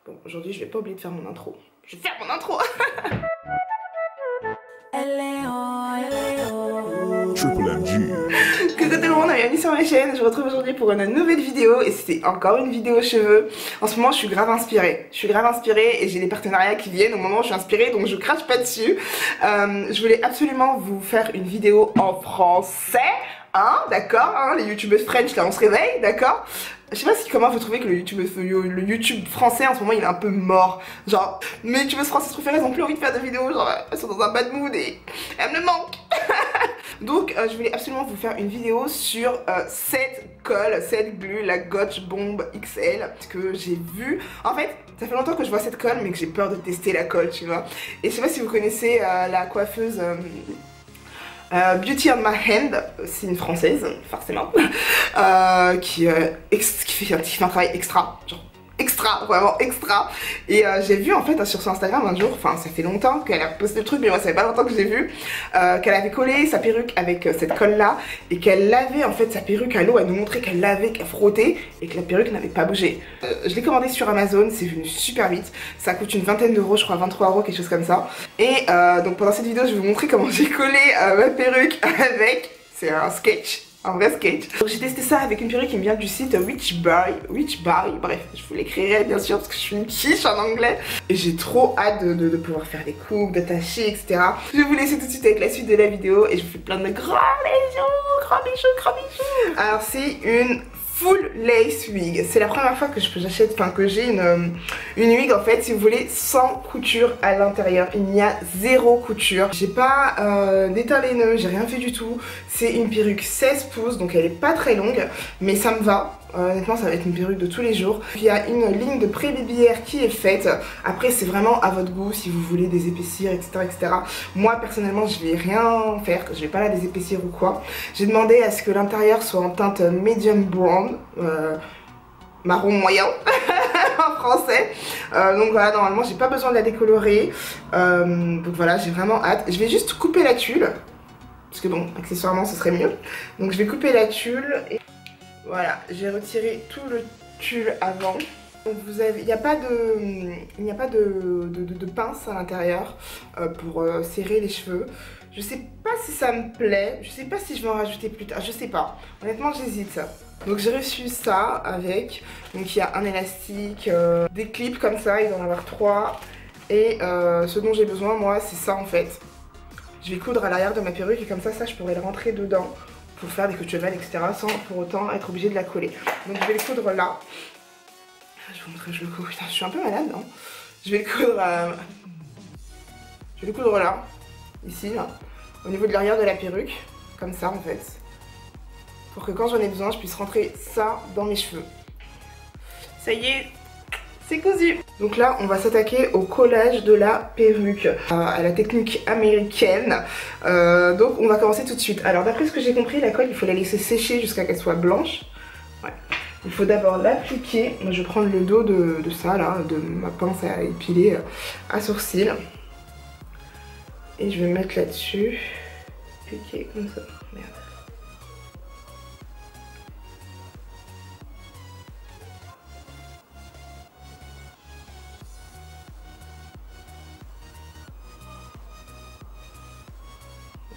Bon, aujourd'hui, je vais pas oublier de faire mon intro. Je vais faire mon intro. Triple MG. Coucou tout le monde, bienvenue sur ma chaîne. Je vous retrouve aujourd'hui pour une nouvelle vidéo et c'est encore une vidéo cheveux. En ce moment, je suis grave inspirée. Et j'ai des partenariats qui viennent au moment où je suis inspirée, donc je crache pas dessus. Je voulais absolument vous faire une vidéo en français. Hein, d'accord, hein, les youtubeuses French là on se réveille, d'accord. Je sais pas comment vous trouvez que le YouTube français en ce moment il est un peu mort. Genre, mes youtubeuses françaises préférées ont plus envie de faire de vidéos, genre elles sont dans un bad mood et elles me manquent. Donc je voulais absolument vous faire une vidéo sur cette colle, cette glue, la Gotch Bomb XL que j'ai vu. En fait, ça fait longtemps que je vois cette colle mais que j'ai peur de tester la colle, tu vois. Et je sais pas si vous connaissez la coiffeuse... Beauty on My Hand, c'est une française, forcément, qui fait un travail extra, genre extra, vraiment extra. Et j'ai vu en fait sur son Instagram un jour, enfin ça fait longtemps qu'elle a posté le truc, mais moi ça fait pas longtemps que j'ai vu, qu'elle avait collé sa perruque avec cette colle là et qu'elle lavait en fait sa perruque à l'eau. Elle nous montrait qu'elle lavait, qu'elle frottait et que la perruque n'avait pas bougé. Je l'ai commandé sur Amazon, c'est venu super vite, ça coûte une vingtaine d'euros, je crois 23 euros, quelque chose comme ça. Et donc pendant cette vidéo je vais vous montrer comment j'ai collé ma perruque avec, c'est un sketch. Un vrai sketch. Donc j'ai testé ça avec une perruque qui me vient du site Witchbury, bref, je vous l'écrirai bien sûr parce que je suis une quiche en anglais. Et j'ai trop hâte de pouvoir faire des coupes, d'attacher, etc. Je vais vous laisser tout de suite avec la suite de la vidéo et je vous fais plein de gros bisous. Alors c'est une full lace wig. C'est la première fois que j'achète, enfin que j'ai une wig en fait, si vous voulez, sans couture à l'intérieur. Il n'y a zéro couture. J'ai pas d'éteint les nœuds, j'ai rien fait du tout. C'est une perruque 16 pouces, donc elle est pas très longue, mais ça me va. Honnêtement ça va être une perruque de tous les jours. Il y a une ligne de pré-baby qui est faite. Après c'est vraiment à votre goût si vous voulez des épaissir, etc. Moi personnellement je vais rien faire, je vais pas la désépaissir ou quoi. J'ai demandé à ce que l'intérieur soit en teinte medium brown, marron moyen en français. Donc voilà, normalement j'ai pas besoin de la décolorer. Donc voilà, j'ai vraiment hâte. Je vais juste couper la tulle parce que bon, accessoirement ce serait mieux. Donc je vais couper la tulle et voilà, j'ai retiré tout le tulle avant. Donc vous avez, il n'y a pas de pince à l'intérieur pour serrer les cheveux. Je sais pas si ça me plaît, je sais pas si je vais en rajouter plus tard, je sais pas. Honnêtement j'hésite. Donc j'ai reçu ça avec, donc il y a un élastique, des clips comme ça, il doit en avoir 3. Et ce dont j'ai besoin moi c'est ça en fait. Je vais coudre à l'arrière de ma perruque et comme ça je pourrais le rentrer dedans pour faire des coutures, etc. sans pour autant être obligée de la coller. Donc je vais le coudre là. Je vais vous montrer, je le coudre. Putain, je suis un peu malade, non? Je vais le coudre, là, ici, là, au niveau de l'arrière de la perruque, comme ça en fait, pour que quand j'en ai besoin, je puisse rentrer ça dans mes cheveux. Ça y est, c'est cousu. Donc là, on va s'attaquer au collage de la perruque, à la technique américaine. Donc on va commencer tout de suite. Alors d'après ce que j'ai compris, la colle, il faut la laisser sécher jusqu'à qu'elle soit blanche. Ouais. Il faut d'abord l'appliquer. Moi, je vais prendre le dos de ça, là, de ma pince à épiler à sourcils. Et je vais mettre là-dessus. Appliquer comme ça. Merde.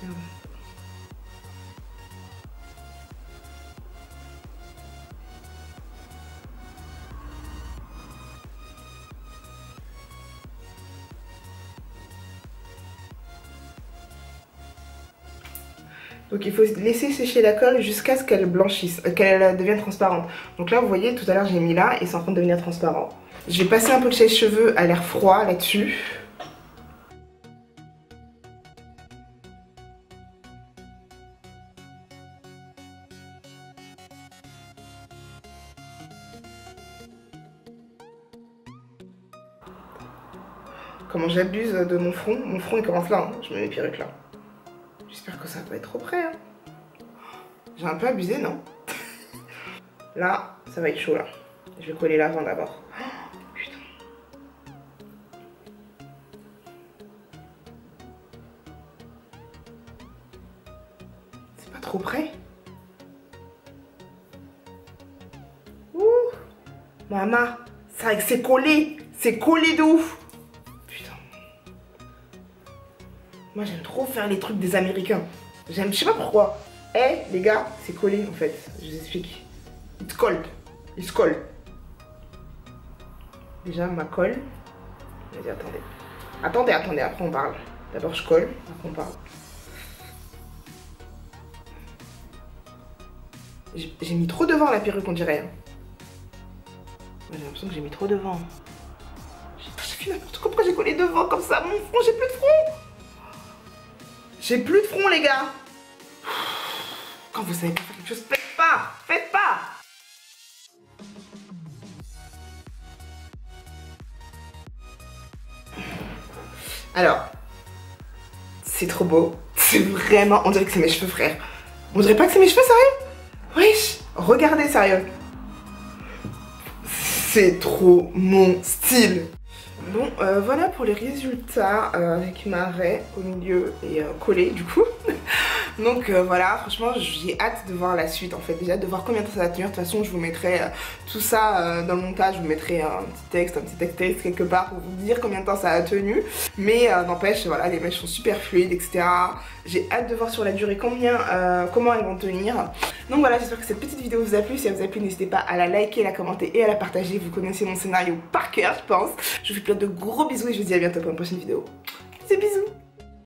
Merde. Donc il faut laisser sécher la colle jusqu'à ce qu'elle blanchisse, qu'elle devienne transparente. Donc là vous voyez, tout à l'heure j'ai mis là et c'est en train de devenir transparent. Je vais passer un peu de sèche-cheveux à l'air froid là-dessus. Comment j'abuse de mon front. Mon front il commence là, hein. Je mets mes perruques là. J'espère que ça va pas être trop près. Hein. J'ai un peu abusé, non? Là, ça va être chaud là. Je vais coller l'avant d'abord. Oh, putain. C'est pas trop près? Ouh. Maman, c'est collé. C'est collé de ouf. Putain. Moi j'aime trop faire les trucs des Américains. J'aime, je sais pas pourquoi. Eh les gars, c'est collé en fait. Je vous explique. Il se colle. Il se colle. Déjà ma colle. Vas-y, attendez. Attendez, après on parle. D'abord je colle, après on parle. J'ai mis trop devant la perruque, on dirait. J'ai l'impression que j'ai mis trop devant. J'ai fait n'importe quoi, pourquoi j'ai collé devant comme ça? Mon front, j'ai plus de front. J'ai plus de front, les gars. Quand vous savez pas faire quelque chose, faites pas. Faites pas. Alors, c'est trop beau. C'est vraiment, on dirait que c'est mes cheveux, frère. On dirait pas que c'est mes cheveux, sérieux? Wesh, regardez, sérieux. C'est trop mon style. Bon, voilà pour les résultats avec ma raie au milieu et collée du coup. Donc voilà, franchement j'ai hâte de voir la suite en fait, déjà de voir combien de temps ça va tenir. De toute façon je vous mettrai tout ça dans le montage, je vous mettrai un petit texte quelque part pour vous dire combien de temps ça a tenu. Mais n'empêche, voilà, les mèches sont super fluides, etc. J'ai hâte de voir sur la durée comment elles vont tenir. Donc voilà, j'espère que cette petite vidéo vous a plu. Si elle vous a plu, n'hésitez pas à la liker, la commenter et à la partager. Vous connaissez mon scénario par cœur, je pense. Je vous fais plein de gros bisous et je vous dis à bientôt pour une prochaine vidéo. Bisous bisous.